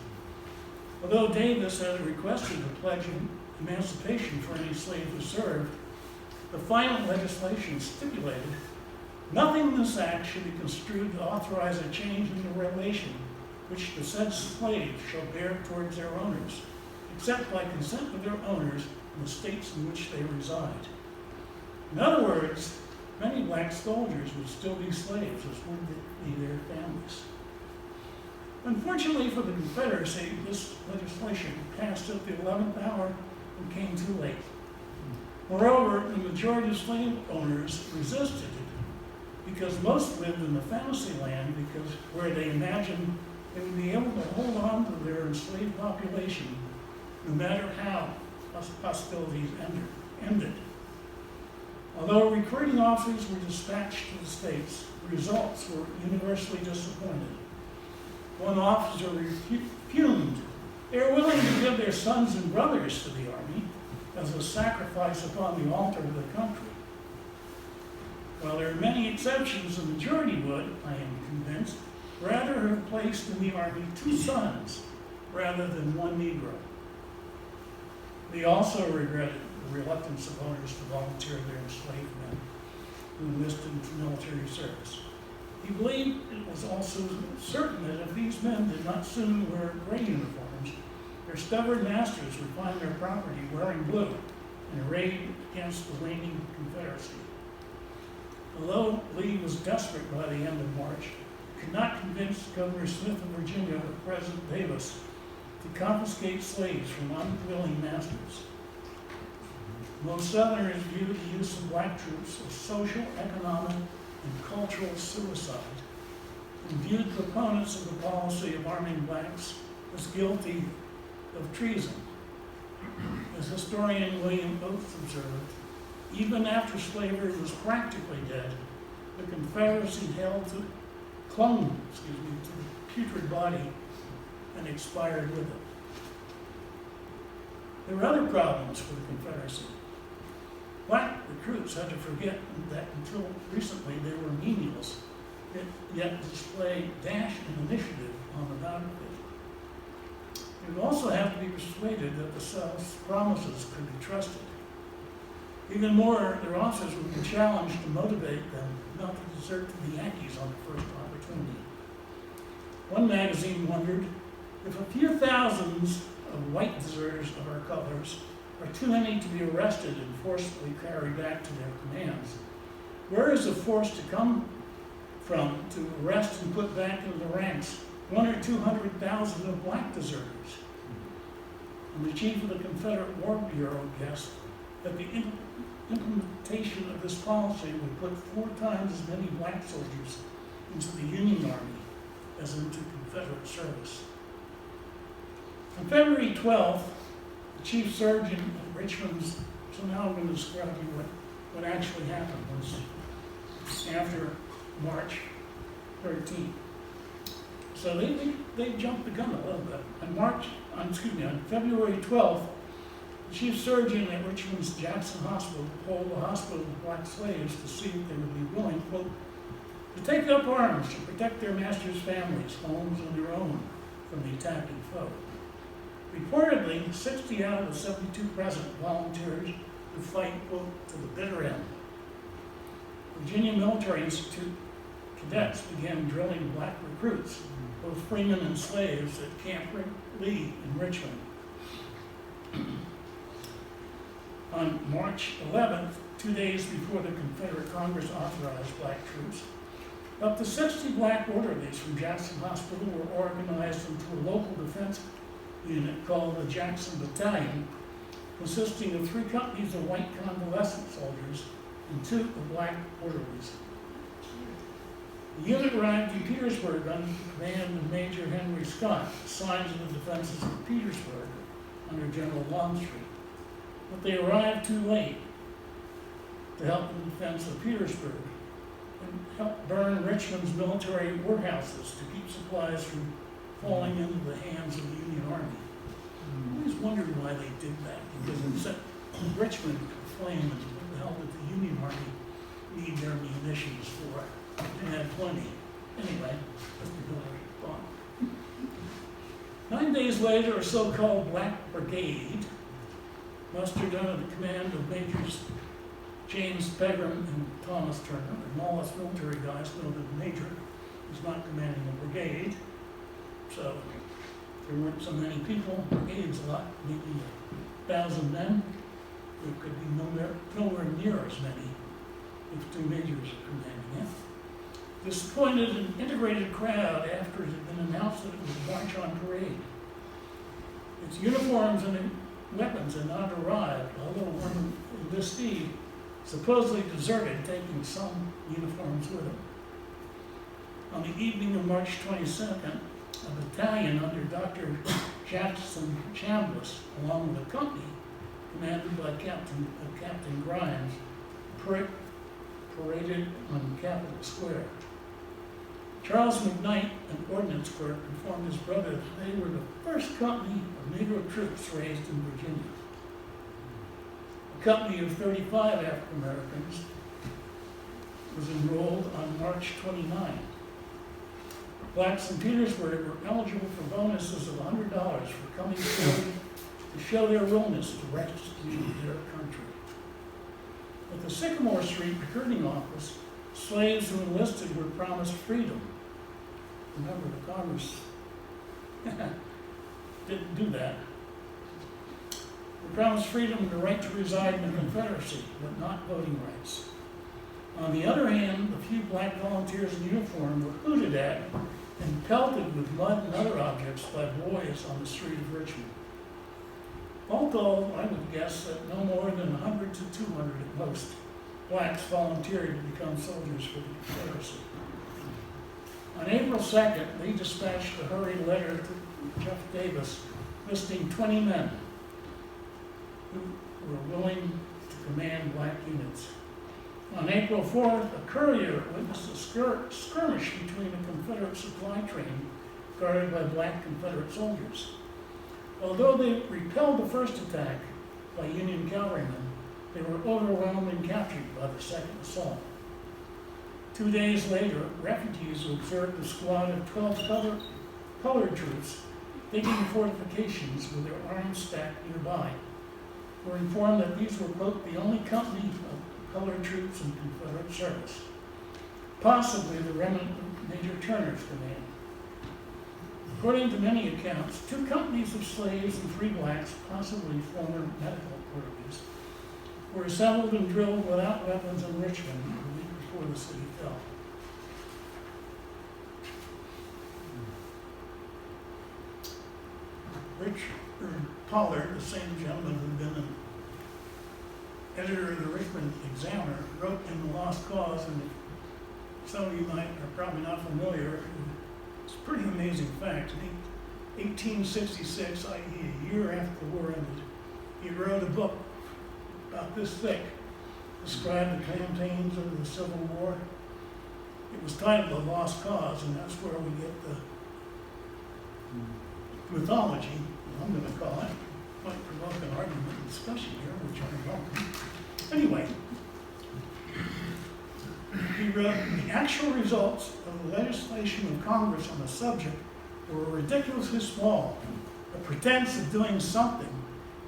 Although Davis had requested a pledge of emancipation for any slave who served, the final legislation stipulated nothing in this act should be construed to authorize a change in the relation which the said slaves shall bear towards their owners, except by consent of their owners in the states in which they reside. In other words, many black soldiers would still be slaves, as would be their families. Unfortunately for the Confederacy, this legislation passed at the 11th hour and came too late. Moreover, the majority of slave owners resisted it because most lived in the fantasy land where they imagined they would be able to hold on to their enslaved population no matter how hostilities ended. Although recruiting officers were dispatched to the states, the results were universally disappointed. One officer fumed. They were willing to give their sons and brothers to the army as a sacrifice upon the altar of the country. While there are many exceptions, the majority would, I am convinced, rather have placed in the army 2 sons rather than 1 Negro. They also regretted the reluctance of owners to volunteer their enslaved men who enlisted into military service. He believed it was also certain that if these men did not soon wear gray uniforms, their stubborn masters would find their property wearing blue and arrayed against the waning Confederacy. Although Lee was desperate by the end of March, he could not convince Governor Smith of Virginia or President Davis to confiscate slaves from unwilling masters. Most Southerners viewed the use of black troops as social, economic, and cultural suicide, and viewed proponents of the policy of arming blacks as guilty of treason. As historian William Oates observed, Even after slavery was practically dead, the Confederacy clung to the putrid body and expired with it. There were other problems for the Confederacy. Black recruits had to forget that until recently they were menials, yet displayed dash and initiative on the battlefield. They would also have to be persuaded that the South's promises could be trusted. Even more, their officers would be challenged to motivate them not to desert to the Yankees on the first opportunity. One magazine wondered, if a few thousands of white deserters of our colors are too many to be arrested and forcibly carried back to their commands, where is the force to come from to arrest and put back into the ranks 100,000 or 200,000 of black deserters? And the chief of the Confederate War Bureau guessed that the implementation of this policy would put 4 times as many black soldiers into the Union Army as into Confederate service. On February 12th, the chief surgeon at Richmond's, so now I'm going to describe you what actually happened was after March 13th. So they jumped the gun a little bit. On February 12th, the chief surgeon at Richmond's Jackson Hospital polled the hospital of black slaves to see if they would be willing, quote, to take up arms to protect their masters' families, homes, and their own from the attacking foe. Reportedly, 60 out of the 72 present volunteered to fight, quote, to the bitter end. Virginia Military Institute cadets began drilling black recruits, both freemen and slaves, at Camp Lee in Richmond. On March 11th, 2 days before the Confederate Congress authorized black troops, up to 60 black orderlies from Jackson Hospital were organized into a local defense unit called the Jackson Battalion, consisting of 3 companies of white convalescent soldiers and 2 of black orderlies. The unit arrived in Petersburg under the command of Major Henry Scott, assigned to the defenses of Petersburg under General Longstreet. But they arrived too late to help in the defense of Petersburg and help burn Richmond's military warehouses to keep supplies from falling into the hands of the Union Army. I always wondered why they did that, because it set Richmond aflame, and what the hell did the Union Army need their munitions for? They had plenty. Anyway, that's the military thought. 9 days later, a so-called Black Brigade, mustered under the command of Majors James Pegram and Thomas Turner, and all us military guys know that the major is not commanding a brigade. So there weren't so many people, brigades a lot, maybe 1,000 men. There could be nowhere near as many if 2 majors are commanding it. Disappointed an integrated crowd after it had been announced that it would march on parade. Its uniforms and weapons had not arrived, although one enlistee supposedly deserted, taking some uniforms with him. On the evening of March 22nd, a battalion under Dr. Jackson Chambliss, along with a company commanded by Captain Grimes, paraded on Capitol Square. Charles McKnight, an ordnance clerk, informed his brother that they were the first company of Negro troops raised in Virginia. A company of 35 African Americans was enrolled on March 29. Blacks in Petersburg were eligible for bonuses of $100 for coming forward to show their willingness to rescue their country. At the Sycamore Street recruiting office, slaves who enlisted were promised freedom. Remember, the Congress didn't do that. They promised freedom and the right to reside in the Confederacy, but not voting rights. On the other hand, the few black volunteers in uniform were hooted at and pelted with mud and other objects by boys on the street of Richmond. All told, I would guess that no more than 100 to 200 at most blacks volunteered to become soldiers for the Confederacy. On April 2nd, they dispatched a hurried letter to Jeff Davis listing 20 men who were willing to to command black units. On April 4th, a courier witnessed a skirmish between a Confederate supply train guarded by black Confederate soldiers. Although they repelled the first attack by Union cavalrymen, they were overwhelmed and captured by the second assault. 2 days later, refugees who observed a squad of 12 colored troops digging fortifications with their arms stacked nearby were informed that these were, quote, the only company of colored troops in Confederate service, possibly the remnant of Major Turner's command. According to many accounts, 2 companies of slaves and free blacks, possibly former medical workers, were assembled and drilled without weapons in Richmond a week before the city fell. Richard Pollard, the same gentleman who had been an editor of the Richmond Examiner, wrote in The Lost Cause, and some of you are probably not familiar. It's a pretty amazing fact. In 1866, i.e. a year after the war ended, he wrote a book about this thick, described the campaigns of the Civil War. It was titled The Lost Cause, and that's where we get the mythology, I'm going to call it. Might provoke an argument and discussion here, which I welcome. Anyway, he wrote, the actual results of the legislation of Congress on the subject were ridiculously small, a pretense of doing something,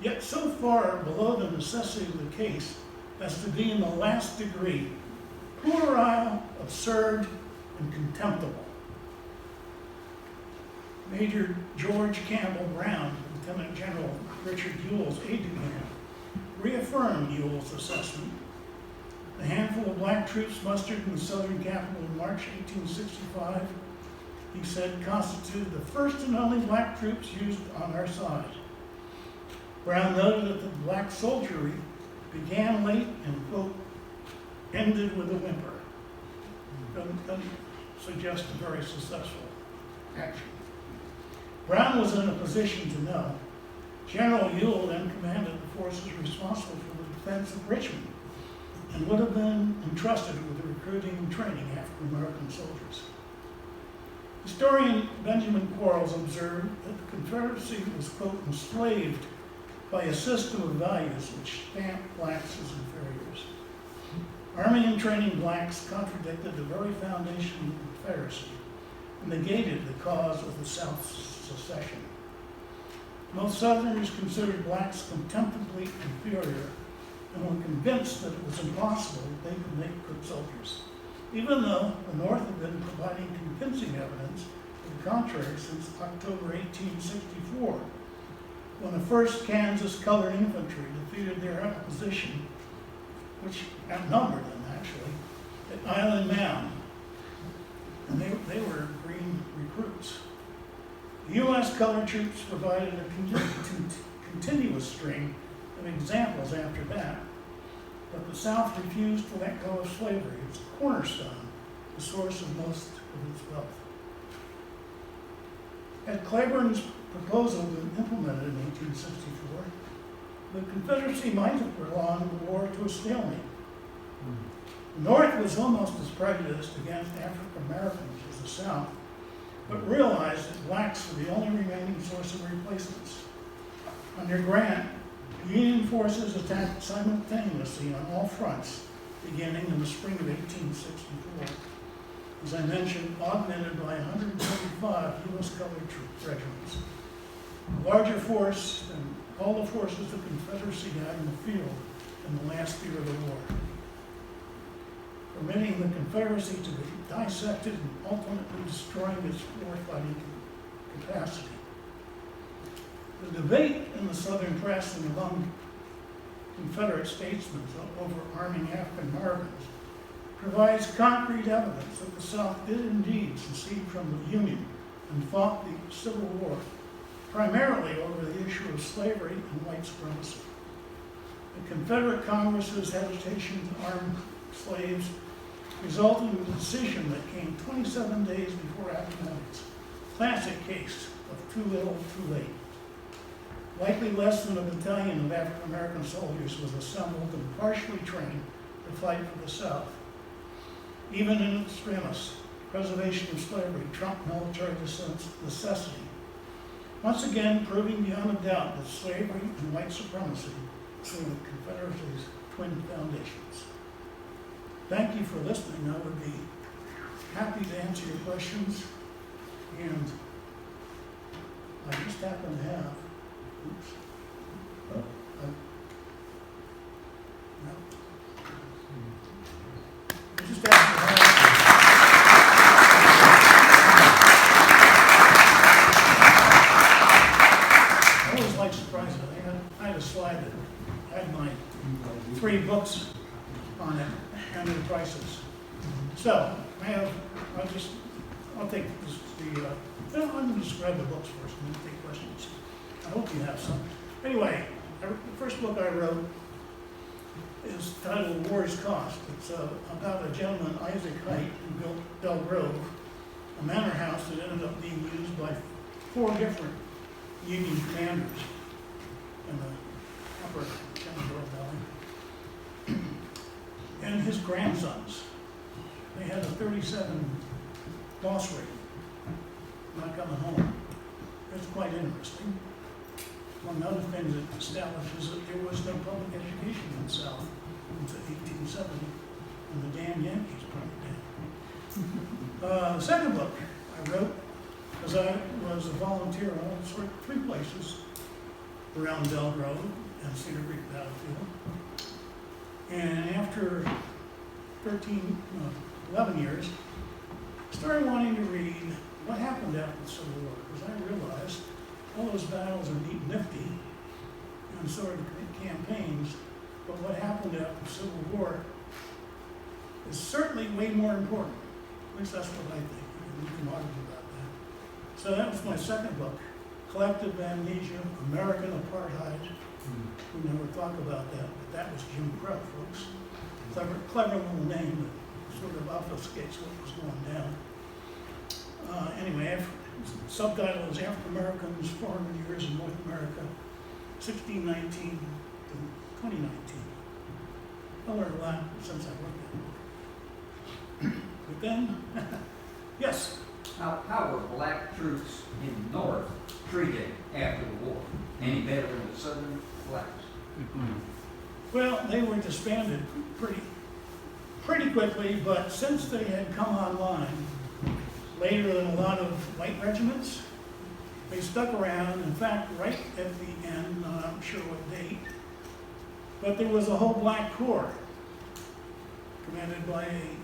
yet so far below the necessity of the case as to be in the last degree puerile, absurd, and contemptible. Major George Campbell Brown, Lieutenant General Richard Ewell's aide-de-camp, reaffirmed Ewell's assessment. The handful of black troops mustered in the southern capital in March 1865, he said, constituted the first and only black troops used on our side. Brown noted that the black soldiery began late and, quote, ended with a whimper. Doesn't suggest a very successful action. Brown was in a position to know. General Ewell then commanded the forces responsible for the defense of Richmond and would have been entrusted with the recruiting and training African-American soldiers. Historian Benjamin Quarles observed that the Confederacy was, quote, enslaved by a system of values which stamped blacks as inferiors. Arming and training blacks contradicted the very foundation of the Confederacy and negated the cause of the South's secession. Most Southerners considered blacks contemptibly inferior and were convinced that it was impossible that they could make good soldiers, even though the North had been providing convincing evidence to the contrary since October 1864, when the 1st Kansas Colored Infantry defeated their opposition, which outnumbered them actually, at Island Mound. And they were green recruits. The U.S. colored troops provided a continuous string of examples after that, but the South refused to let go of slavery, its cornerstone, the source of most of its wealth. Had Cleburne's proposal been implemented in 1864, the Confederacy might have prolonged the war to a stalemate. The North was almost as prejudiced against African Americans as the South, but realized that blacks were the only remaining source of replacements. Under Grant, Union forces attacked simultaneously on all fronts, beginning in the spring of 1864. As I mentioned, augmented by 125 U.S. colored regiments, a larger force than all the forces the Confederacy had in the field in the last year of the war, permitting the Confederacy to be dissected and ultimately destroying its war-fighting capacity. The debate in the Southern press and among Confederate statesmen over arming African Americans provides concrete evidence that the South did indeed secede from the Union and fought the Civil War, primarily over the issue of slavery and white supremacy. The Confederate Congress's hesitation to arm slaves resulted in a decision that came 27 days before Appomattox. Classic case of too little, too late. Likely less than a battalion of African-American soldiers was assembled and partially trained to fight for the South. Even in extremis, preservation of slavery trumped military necessity, once again proving beyond a doubt that slavery and white supremacy were the Confederacy's twin foundations. Thank you for listening. I would be happy to answer your questions, and I just happen to have, oops, oh, no. I just happen to have, I always like surprises. I had a slide that had my 3 books on it and their prices. So I'll take I'm going to just grab the books first and then take questions. I hope you have some. Anyway, the first book I wrote is titled War's Cost. It's about a gentleman, Isaac Height, who built Belle Grove, a manor house that ended up being used by 4 different Union commanders in the upper Shenandoah Valley. And his grandsons. They had a 37 loss rate, not coming home. It's quite interesting. Among other things, it establishes that there was no public education in the South until 1870, when the damn Yankees brought it down. The second book I wrote, because I was a volunteer on all sorts, 3 places around Belle Grove and Cedar Creek Battlefield. And after 11 years, I started wanting to read what happened after the Civil War, because I realized all those battles are neat and nifty and sort of campaigns, but what happened after the Civil War is certainly way more important. At least that's what I think. We can argue about that. So that was my second book, Collective Amnesia, American Apartheid. We never talk about that, but that was Jim Crow, folks. Clever little name that sort of obfuscates what was going down. Anyway, subtitle is African Americans, 400 Years in North America, 1619 to 2019. I learned a lot since I wrote that book. But then, yes? How were black troops in the North treated after the war? Any better than the Southern blacks? Well, they were disbanded pretty quickly, but since they had come online later than a lot of white regiments, they stuck around. In fact, right at the end, I'm not sure what date, but there was a whole black corps commanded by a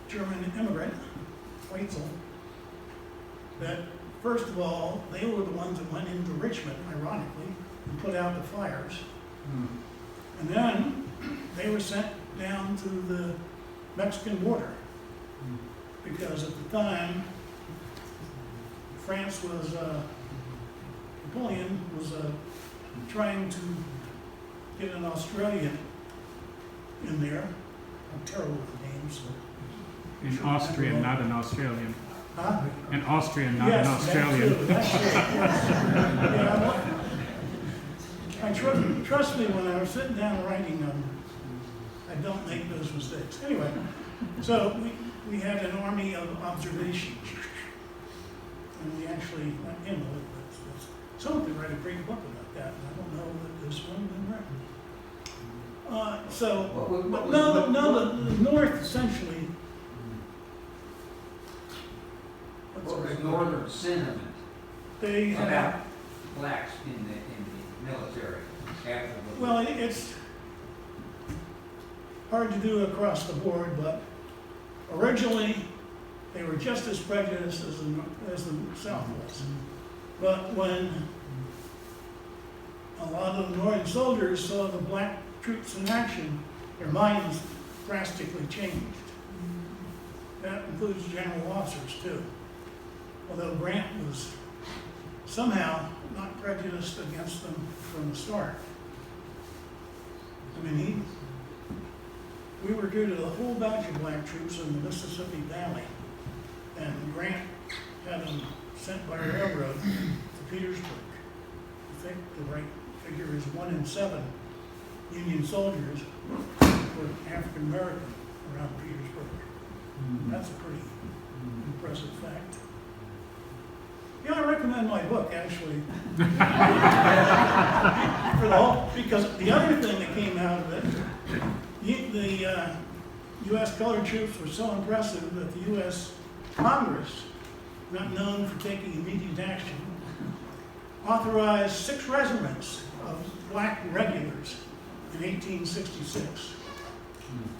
German immigrant, Weitzel, that first of all, they were the ones that went into Richmond, ironically, and put out the fires. And then they were sent down to the Mexican border, because at the time, France was, Napoleon was trying to get an Australian in there. I'm terrible with names. So In Austrian, not an Australian. huh? An Austrian, not Yes, an Australian. That's true, yes. Yeah, trust me, when I was sitting down writing them, I don't make those mistakes. Anyway, so we had an army of observation, and we actually went in with it. Someone could write a great book about that, and I don't know that there's one been written. The North essentially. What was Northern sentiment They about blacks in the military after the war? Well, it's hard to do across the board, but originally they were just as prejudiced as the South was. But when a lot of the Northern soldiers saw the black troops in action, their minds drastically changed. That includes general officers too. Although Grant was somehow not prejudiced against them from the start. I mean, we were due to a whole batch of black troops in the Mississippi Valley, and Grant had them sent by railroad to Petersburg. think the right figure is 1 in 7 Union soldiers were African American around Petersburg. That's a pretty impressive fact. Yeah, I recommend my book, actually. For the whole, because the other thing that came out of it, the U.S. colored troops were so impressive that the U.S. Congress, not known for taking immediate action, authorized 6 regiments of black regulars in 1866.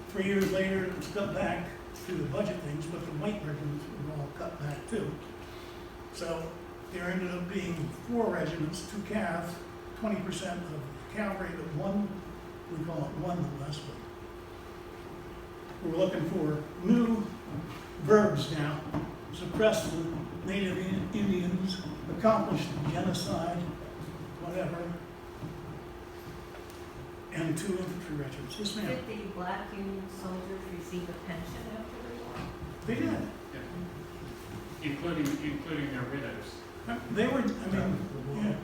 3 years later, it was cut back through the budget things, but the white regiments were all cut back too. So there ended up being 4 regiments, 2 cav, 20% of cavalry, but one, we call it one the less one. We're looking for new verbs now. Suppress the native Indians, accomplish the genocide, whatever. And 2 infantry regiments. Yes, ma'am. Did the black Union soldiers receive a pension after the war? They did. Including their widows. They were, I mean, yeah.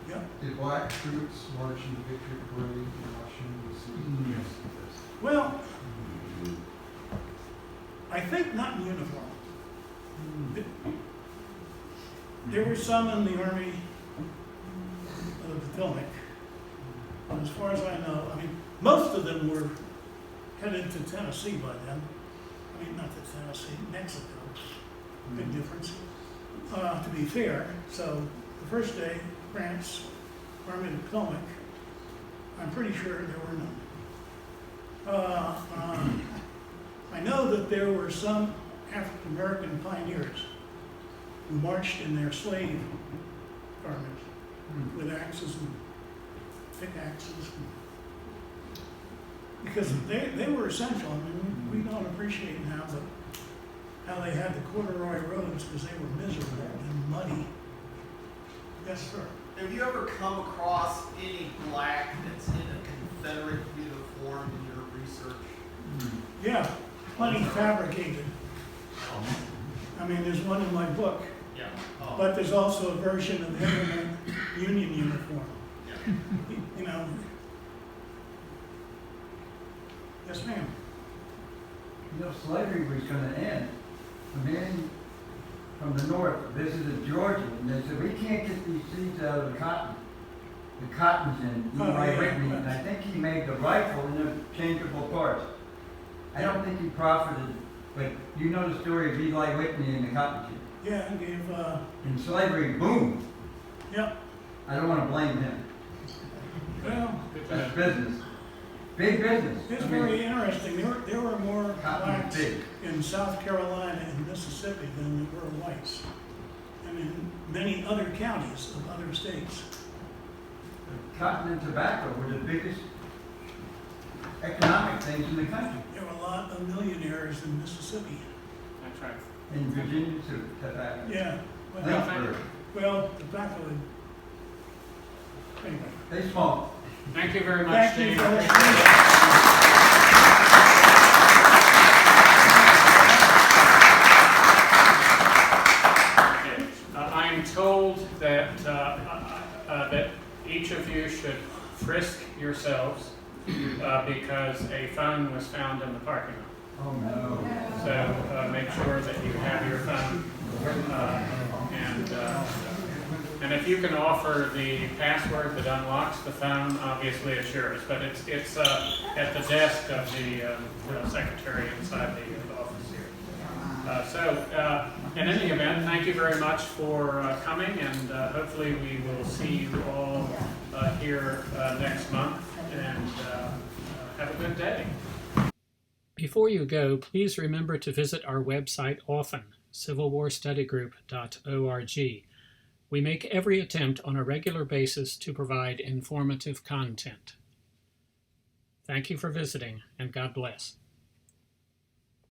Yeah. Did black troops march in the victory parade in Washington, D.C.? Yes. Well, I think not in uniform. There were some in the Army of the Potomac. But as far as I know, I mean, most of them were headed to Tennessee by then. I mean, not to Tennessee, Mexico. Big difference. To be fair, so the first day, France, Army of the Potomac, I'm pretty sure there were none. I know that there were some African American pioneers who marched in their slave garments with axes and pickaxes. Because they were essential. I mean, we don't appreciate now how they had the corduroy roads because they were miserable and muddy. Yes, sir. Have you ever come across any black that's in a Confederate uniform in your research? Yeah, plenty fabricated. I mean, there's one in my book, Yeah. but there's also a version of him in a Union uniform. Yeah. You know. Yes, ma'am. You know, slavery was going to end. A man from the north visited Georgia, and they said, we can't get these seeds out of the cotton. The cotton's in Eli Whitney, and I think he made the rifle interchangeable parts. I don't think he profited, but you know the story of Eli Whitney and the cotton gin. Yeah, he gave, In slavery, boom! yep. I don't want to blame him. Well, That's business. Big business. it's I mean, very interesting. There were more Cotton blacks big. in South Carolina and Mississippi than there were whites. And in many other counties of other states. Cotton and tobacco were the biggest economic things in the country. There were a lot of millionaires in Mississippi. That's right. In Virginia too, tobacco. Yeah. Well, Lynchburg. tobacco. Anyway. They smoke. Thank you very much, Thank you, Steve. fellas. Okay. I am told that that each of you should frisk yourselves because a phone was found in the parking lot. Oh no. So make sure that you have your phone, and if you can offer the password that unlocks the phone, obviously it's yours. But it's at the desk of the secretary inside the office here. In any event, thank you very much for coming, and hopefully we will see you all here next month. And have a good day. Before you go, please remember to visit our website often, civilwarstudygroup.org. We make every attempt on a regular basis to provide informative content. Thank you for visiting, and God bless.